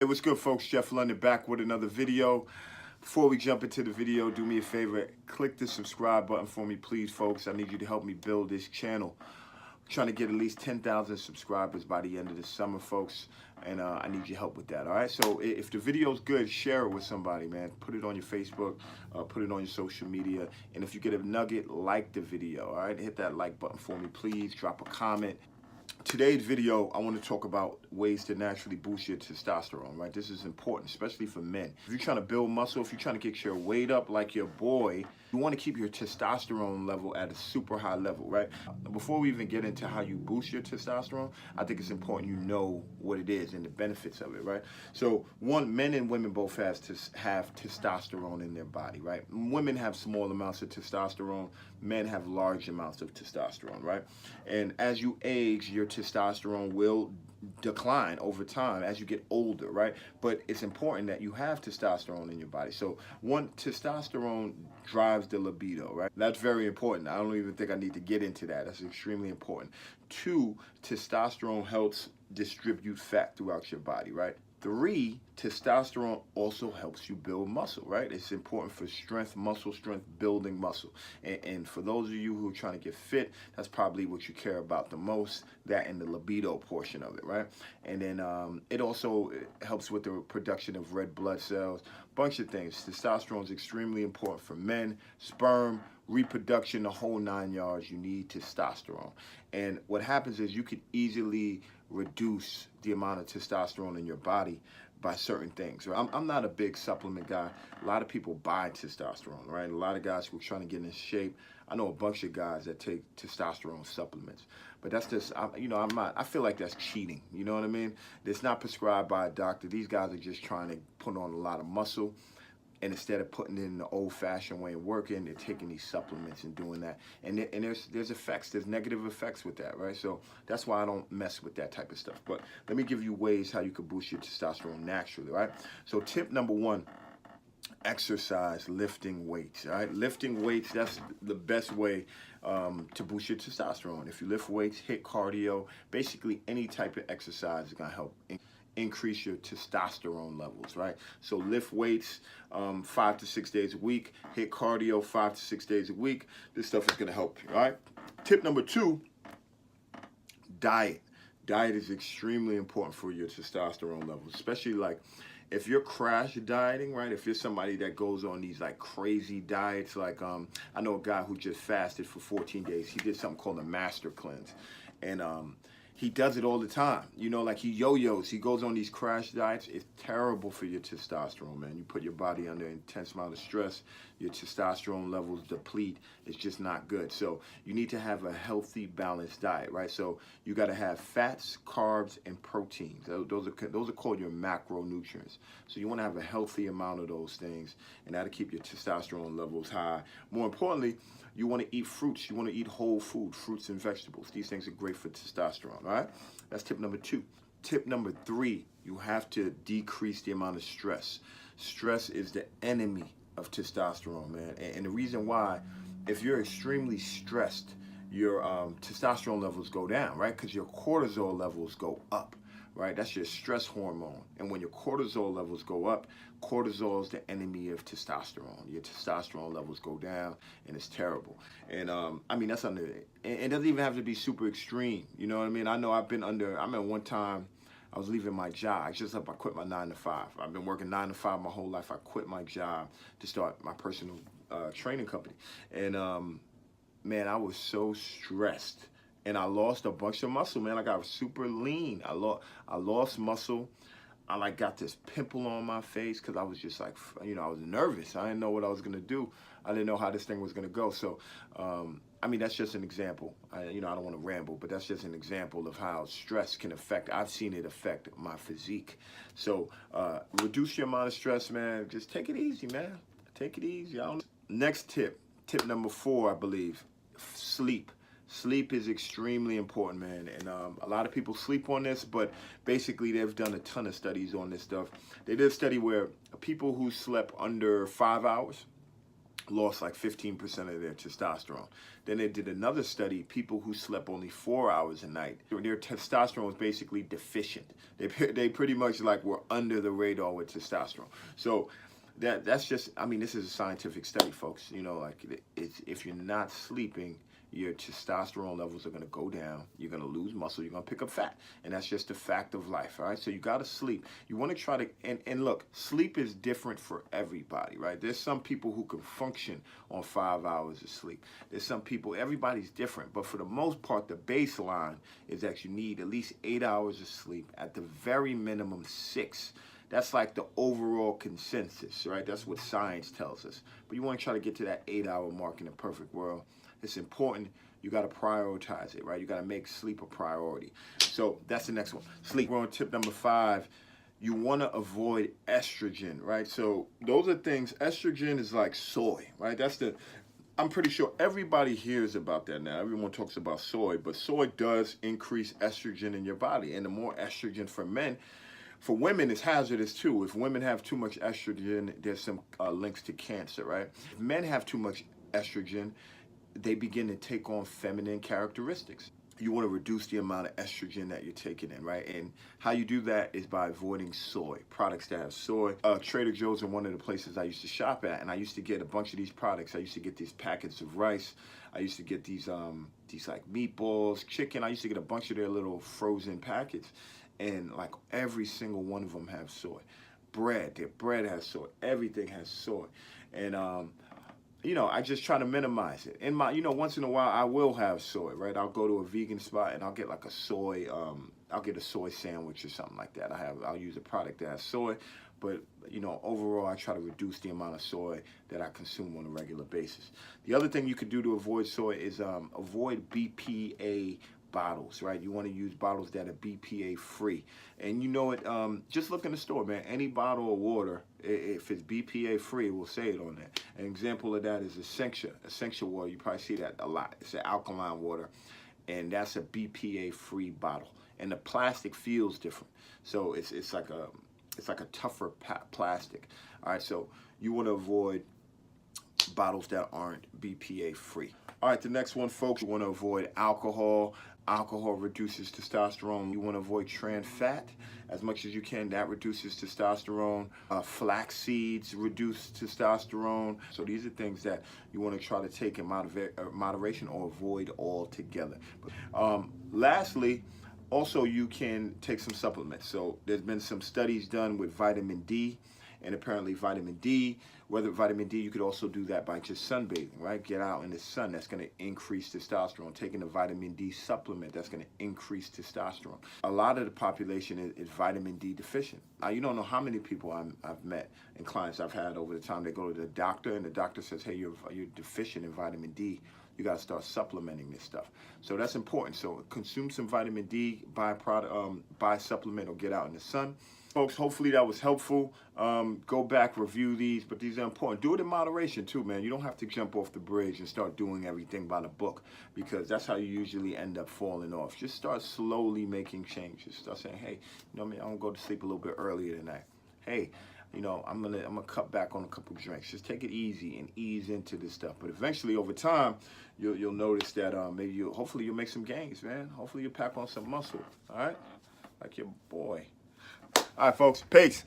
Hey, what's good, folks? Jeff London back with another video. Before we jump into the video, do me a favor, click the subscribe button for me, please, folks. I need you to help me build this channel. I'm trying to get at least 10,000 subscribers by the end of the summer, folks, and I need your help with that, all right? So if the video's good, share it with somebody, man. Put it on your Facebook, put it on your social media, and if you get a nugget, like the video, all right? Hit that like button for me, please. Drop a comment. Today's video, I want to talk about ways to naturally boost your testosterone, right? This is important, especially for men. If you're trying to build muscle, if you're trying to get your weight up like your boy, you want to keep your testosterone level at a super high level, right? Before we even get into how you boost your testosterone, I think it's important you know what it is and the benefits of it, right? So one, men and women both have testosterone in their body, right? Women have small amounts of testosterone, men have large amounts of testosterone, right? And as you age, your testosterone will decline over time as you get older, right? But it's important that you have testosterone in your body. So one, testosterone drives the libido, right? That's very important. I don't even think I need to get into that. That's extremely important. Two, testosterone helps distribute fat throughout your body, right? Three, testosterone also helps you build muscle, right? It's important for strength, muscle strength, building muscle. And for those of you who are trying to get fit, that's probably what you care about the most, that and the libido portion of it, right? And then it also helps with the production of red blood cells, bunch of things. Testosterone is extremely important for men, sperm, reproduction, the whole 9 yards. You need testosterone. And what happens is you can easily reduce the amount of testosterone in your body by certain things. I'm not a big supplement guy. A lot of people buy testosterone, right? A lot of guys who are trying to get in shape. I know a bunch of guys that take testosterone supplements, but that's just, I feel like that's cheating. You know what I mean? It's not prescribed by a doctor. These guys are just trying to put on a lot of muscle. And instead of putting it in the old-fashioned way of working, they're taking these supplements and doing that. And there's effects, there's negative effects with that, right? So that's why I don't mess with that type of stuff. But let me give you ways how you can boost your testosterone naturally, right? So tip number one, exercise, lifting weights, all right? Lifting weights, that's the best way to boost your testosterone. If you lift weights, hit cardio, basically any type of exercise is gonna help increase your testosterone levels, right? So lift weights 5 to 6 days a week, hit cardio 5 to 6 days a week. This stuff is gonna help you, all right? Tip number two, diet. Diet is extremely important for your testosterone levels, especially like if you're crash dieting, right? If you're somebody that goes on these like crazy diets, like I know a guy who just fasted for 14 days. He did something called a master cleanse. And he does it all the time. You know, like he yo-yos. He goes on these crash diets. It's terrible for your testosterone, man. You put your body under intense amount of stress. Your testosterone levels deplete. It's just not good. So you need to have a healthy, balanced diet, right? So you got to have fats, carbs, and proteins. Those are called your macronutrients. So you want to have a healthy amount of those things, and that'll keep your testosterone levels high. More importantly, you want to eat fruits. You want to eat whole food, fruits and vegetables. These things are great for testosterone, all right? That's tip number two. Tip number three, you have to decrease the amount of stress. Stress is the enemy of testosterone, man. And the reason why, if you're extremely stressed, your testosterone levels go down, right? Because your cortisol levels go up, right? That's your stress hormone. And when your cortisol levels go up, cortisol is the enemy of testosterone. Your testosterone levels go down, and it's terrible. And I mean, that's under, and it doesn't even have to be super extreme. You know what I mean? I know I've been under, I remember one time I was leaving my job. I quit my 9 to 5. I've been working 9 to 5 my whole life. I quit my job to start my personal training company. And man, I was so stressed. And I lost a bunch of muscle, man. I got super lean. I lost muscle. I like got this pimple on my face because I was just like, you know, I was nervous. I didn't know what I was gonna do. I didn't know how this thing was gonna go. So, I mean, that's just an example. I don't want to ramble, but that's just an example of how stress can affect. I've seen it affect my physique. So, reduce your amount of stress, man. Just take it easy, man. Take it easy. Next tip, tip number 4, I believe, sleep. Sleep is extremely important, man, and a lot of people sleep on this, but basically they've done a ton of studies on this stuff. They did a study where people who slept under 5 hours, lost like 15% of their testosterone. Then they did another study, people who slept only 4 hours a night, their testosterone was basically deficient. They pretty much like were under the radar with testosterone. So that's just, I mean, this is a scientific study, folks. You know, like if you're not sleeping, your testosterone levels are going to go down. You're going to lose muscle. You're going to pick up fat. And that's just a fact of life, all right? So you got to sleep. You want to try to, and look, sleep is different for everybody, right? There's some people who can function on 5 hours of sleep. There's some people, everybody's different. But for the most part, the baseline is that you need at least 8 hours of sleep, at the very minimum 6. That's like the overall consensus, right? That's what science tells us. But you want to try to get to that 8-hour mark in a perfect world. It's important. You got to prioritize it, right? You got to make sleep a priority. So that's the next one. Sleep. We're on tip number 5. You want to avoid estrogen, right? So those are things. Estrogen is like soy, right? I'm pretty sure everybody hears about that now. Everyone talks about soy, but soy does increase estrogen in your body. And the more estrogen for men, for women, it's hazardous too. If women have too much estrogen, there's some links to cancer, right? If men have too much estrogen, they begin to take on feminine characteristics. You want to reduce the amount of estrogen that you're taking in, right? And how you do that is by avoiding soy, products that have soy. Trader Joe's are one of the places I used to shop at, and I used to get a bunch of these products. I used to get these packets of rice. I used to get these like meatballs, chicken. I used to get a bunch of their little frozen packets, and like every single one of them have soy. Their bread has soy. Everything has soy, and you know, I just try to minimize it. In my, you know, once in a while I will have soy, right? I'll go to a vegan spot and I'll get like a soy, I'll get a soy sandwich or something like that. I'll use a product that has soy, but you know, overall I try to reduce the amount of soy that I consume on a regular basis. The other thing you could do to avoid soy is avoid BPA bottles, right? You want to use bottles that are BPA free. And you know it, just look in the store, man. Any bottle of water, if it's BPA free, we'll say it on there. An example of that is Essential water. You probably see that a lot. It's an alkaline water, and that's a BPA free bottle. And the plastic feels different, so it's like a tougher plastic. All right, so you want to avoid bottles that aren't BPA free. All right, the next one, folks, you want to avoid alcohol. Alcohol reduces testosterone. You want to avoid trans fat as much as you can. That reduces testosterone. Flax seeds reduce testosterone. So these are things that you want to try to take in moderation or avoid altogether. Lastly, also you can take some supplements. So there's been some studies done with vitamin D. And apparently vitamin D, you could also do that by just sunbathing, right? Get out in the sun. That's going to increase testosterone. Taking a vitamin D supplement, that's going to increase testosterone. A lot of the population is vitamin D deficient. Now, you don't know how many people I've met and clients I've had over the time. They go to the doctor, and the doctor says, hey, you're deficient in vitamin D. You got to start supplementing this stuff. So that's important. So consume some vitamin D, buy supplement, or get out in the sun. Folks, hopefully that was helpful. Go back, review these, but these are important. Do it in moderation too, man. You don't have to jump off the bridge and start doing everything by the book, because that's how you usually end up falling off. Just start slowly making changes. Start saying, hey, you know what I mean, I'm gonna go to sleep a little bit earlier tonight. Hey, you know, I'm gonna cut back on a couple drinks. Just take it easy and ease into this stuff. But eventually, over time, you'll notice that hopefully you'll make some gains, man. Hopefully you'll pack on some muscle. All right, like your boy. All right, folks. Peace.